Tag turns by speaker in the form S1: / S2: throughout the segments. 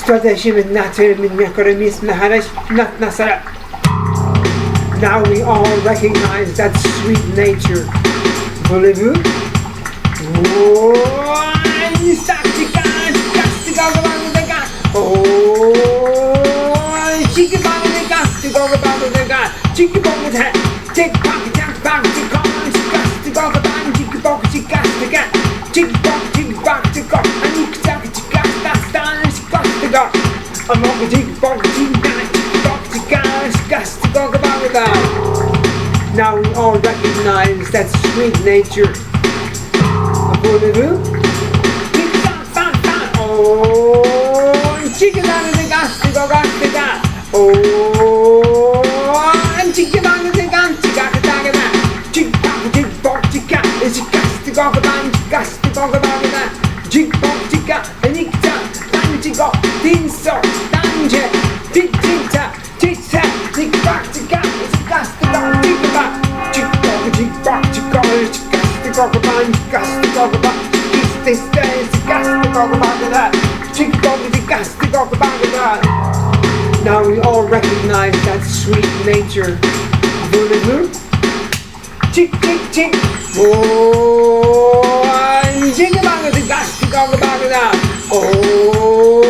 S1: Strategy nature minyakoremis naharash not nasara. Now we all recognize that sweet nature. Voulez-vous? Now we all recognize that sweet nature. Voulez-vous? Oh, chicken on the gas to go back to that. Oh, and chicken on the gun to go back to that. Chick bok chica is a gas to go back to that. Chick bok chica and you can go tinso tanje tita tita tick back to gas is a gas to go back. Chick bok chica is a gas to go back. This day is the gas to talk about that. Chick dog is the gas to talk about that. Now we all recognize that sweet nature. Voulez-vous? Chick chick chick. Oh, and chick about the gas to talk about that. Oh,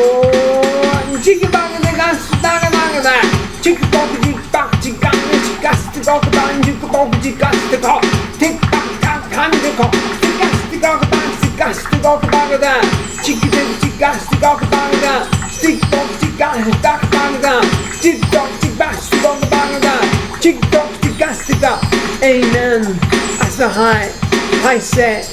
S1: and chick about the gas to talk about that. Chick dog is the gas to talk about. Chick dog is the gas to talk. Tick tock tock time to talk. The gas to talk about. Gas to go about that. Chicky gas to go about that. Stick dog gas to talk about that. Chick dog gas to go about that. Chick dog gas to go. Amen. That's the high say.